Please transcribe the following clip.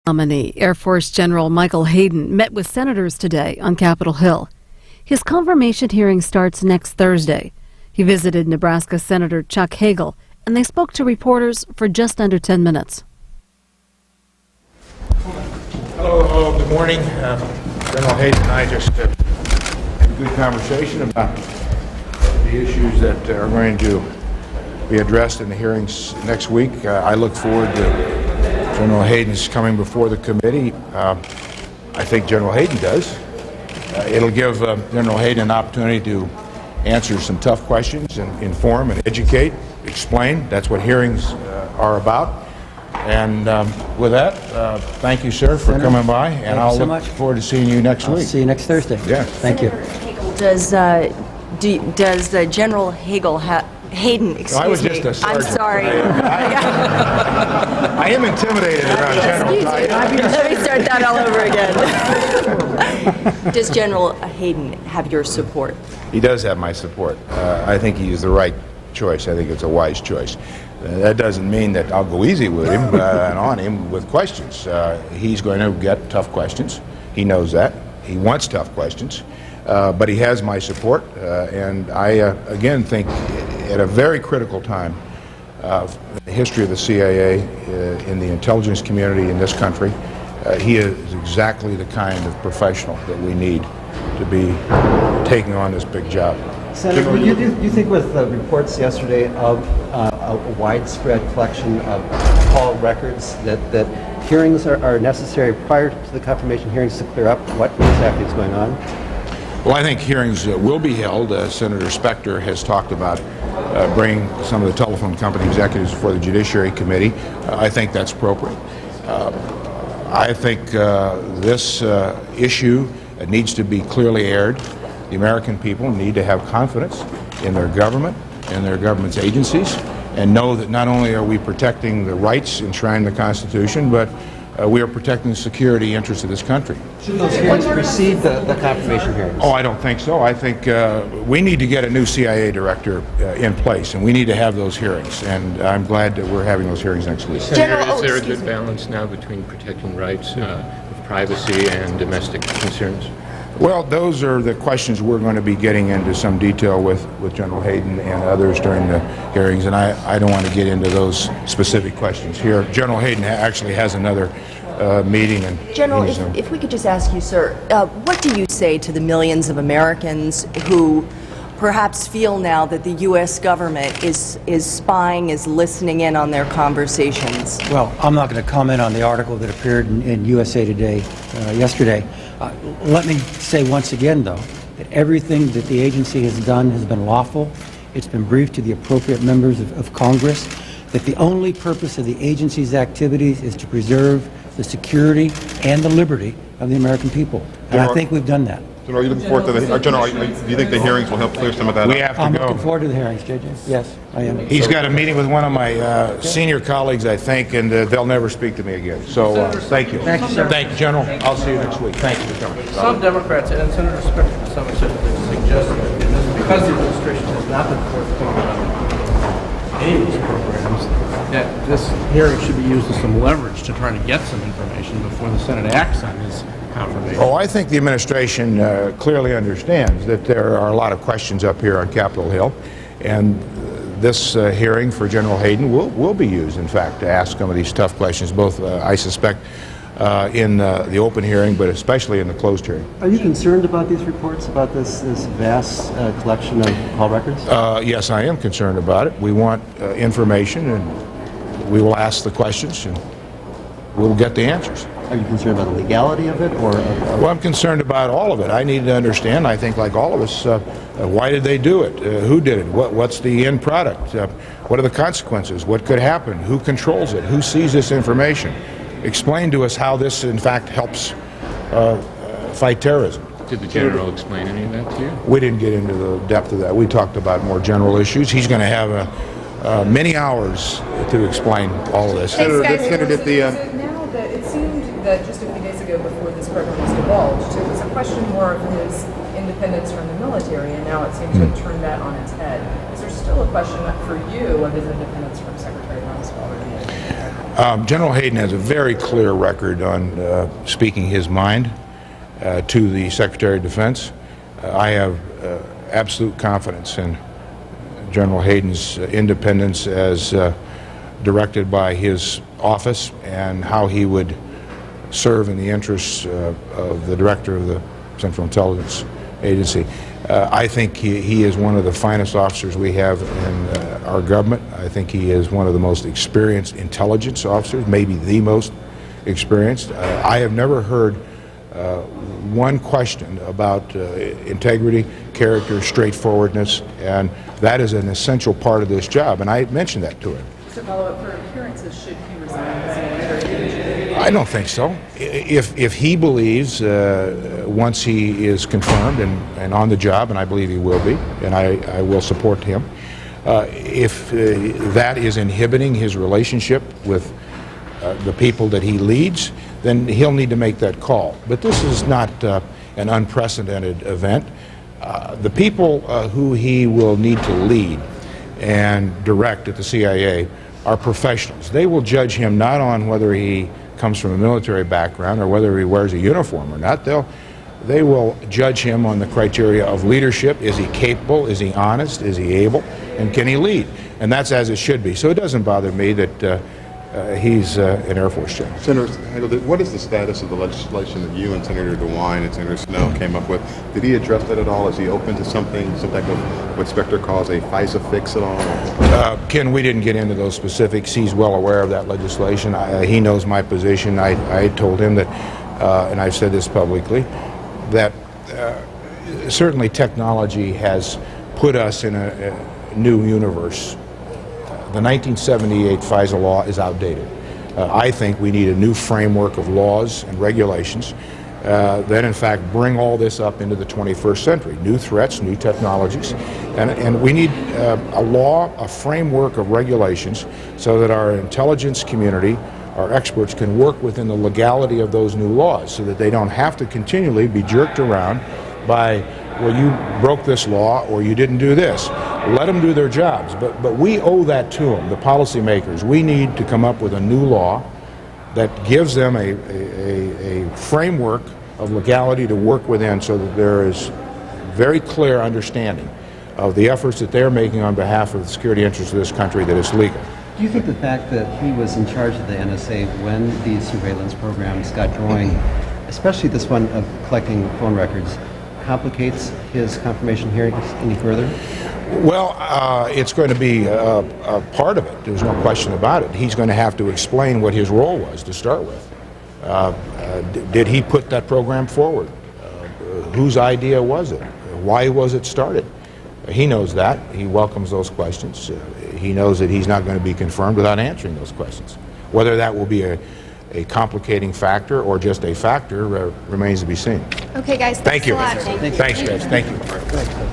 Nominee Air Force General Michael Hayden met with senators today on Capitol Hill. His confirmation hearing starts next Thursday. He visited Nebraska Senator Chuck Hagel, and they spoke to reporters for just under 10 minutes. Hello, good morning. General Hayden and I just had a good conversation about the issues that are going to be addressed in the hearings next week. I look forward to General Hayden's coming before the committee. I think General Hayden does. It'll give General Hayden an opportunity to answer some tough questions and inform and educate, explain. That's what hearings are about. And with that, thank you, sir, for coming by, and I'll look forward to seeing you next week. See you next Thursday. Yeah. Thank you. Does General Hayden, excuse me. I was just a sergeant. I'm sorry. I am intimidated around General. Let me start that all over again. Does General Hayden have your support? He does have my support. I think he is the right choice. I think it's a wise choice. That doesn't mean that I'll go easy with him and on him with questions. He's going to get tough questions. He knows that. He wants tough questions. But he has my support. And I, again, think at a very critical time of the history of the CIA in the intelligence community in this country, he is exactly the kind of professional that we need to be taking on this big job. Senator, do you think with the reports yesterday of a widespread collection of call records that hearings are necessary prior to the confirmation hearings to clear up what exactly is going on? Well, I think hearings will be held. Senator Specter has talked about bringing some of the telephone company executives before the Judiciary Committee. I think that's appropriate. I think this issue needs to be clearly aired. The American people need to have confidence in their government and their government's agencies, and know that not only are we protecting the rights enshrined in the Constitution, but we are protecting the security interests of this country. Should those hearings precede the confirmation hearings? Oh, I don't think so. I think we need to get a new CIA director in place, and we need to have those hearings. And I'm glad that we're having those hearings next week. Senator, is there a good balance now between protecting rights of privacy and domestic concerns? Well, those are the questions we're going to be getting into some detail with General Hayden and others during the hearings, and I don't want to get into those specific questions here. General Hayden actually has another meeting. And General, if we could just ask you, sir, what do you say to the millions of Americans who perhaps feel now that the U.S. government is spying, is listening in on their conversations? Well, I'm not going to comment on the article that appeared in USA Today yesterday. Let me say once again, though, that everything that the agency has done has been lawful. It's been briefed to the appropriate members of Congress, that the only purpose of the agency's activities is to preserve the security and the liberty of the American people. And I think we've done that. General, are you looking forward to the General? Do you think the hearings will help clear some of that up? We have to I'm go. looking forward to the hearings, JJ. Yes, I am. He's got a meeting with one of my senior colleagues, I think, and they'll never speak to me again. So thank you. Thank you, sir. Thank you, General. I'll see you next week. Thank you for coming. Some Democrats and Senator Specter to some extent have suggested that because the administration has not been forthcoming on any of these programs, that this hearing should be used as some leverage to try to get some information before the Senate acts on this confirmation. Oh, I think the administration clearly understands that there are a lot of questions up here on Capitol Hill, and this hearing for General Hayden will be used, in fact, to ask some of these tough questions, both, I suspect, in the open hearing, but especially in the closed hearing. Are you concerned about these reports, about this vast collection of call records? Yes, I am concerned about it. We want information, and we will ask the questions, and we'll get the answers. Are you concerned about the legality of it, or? Well, I'm concerned about all of it. I need to understand, I think like all of us, why did they do it? Who did it? What's the end product? What are the consequences? What could happen? Who controls it? Who sees this information? Explain to us how this, in fact, helps fight terrorism. Did the General explain any of that to you? We didn't get into the depth of that. We talked about more general issues. He's going to have many hours to explain all of this. Now that it seemed that just a few days ago, before this program was divulged, it was a question more of his independence from the military, and now it seems to have turned that on its head. Is there still a question for you of his independence from Secretary Rumsfeld? General Hayden has a very clear record on speaking his mind to the Secretary of Defense. I have absolute confidence in General Hayden's independence as directed by his office and how he would serve in the interests of the Director of the Central Intelligence Agency. I think he is one of the finest officers we have in our government. I think he is one of the most experienced intelligence officers, maybe the most experienced. I have never heard one question about integrity, character, straightforwardness, and that is an essential part of this job, and I mentioned that to him. To follow up, for appearances, should he resign as a military? I don't think so. If he believes, once he is confirmed and on the job, and I believe he will be, and I will support him, if that is inhibiting his relationship with the people that he leads, then he'll need to make that call. But this is not an unprecedented event. The people who he will need to lead and direct at the CIA are professionals. They will judge him not on whether he comes from a military background or whether he wears a uniform or not. They will judge him on the criteria of leadership. Is he capable? Is he honest? Is he able? And can he lead? And that's as it should be. So it doesn't bother me that he's an Air Force general. Senator Hagel, what is the status of the legislation that you and Senator DeWine and Senator Snowe came up with? Did he address that at all? Is he open to something, some type of what Specter calls a FISA fix at all? Ken, we didn't get into those specifics. He's well aware of that legislation. He knows my position. I told him that, and I've said this publicly, that certainly technology has put us in a new universe. The 1978 FISA law is outdated. I think we need a new framework of laws and regulations that in fact bring all this up into the 21st century. New threats, new technologies, and we need a law, a framework of regulations so that our intelligence community, our experts, can work within the legality of those new laws so that they don't have to continually be jerked around by, well, you broke this law or you didn't do this. Let them do their jobs, but we owe that to them, the policymakers. We need to come up with a new law that gives them a framework of legality to work within so that there is very clear understanding of the efforts that they're making on behalf of the security interests of this country, that it's legal. Do you think the fact that he was in charge of the NSA when these surveillance programs got going, especially this one of collecting phone records, complicates his confirmation hearings any further? Well, it's going to be a part of it. There's no question about it. He's going to have to explain what his role was to start with. Did he put that program forward? Whose idea was it? Why was it started? He knows that. He welcomes those questions. He knows that he's not going to be confirmed without answering those questions. Whether that will be a complicating factor or just a factor remains to be seen. Okay, guys. Thank you. A lot. Thanks, guys. Thank you.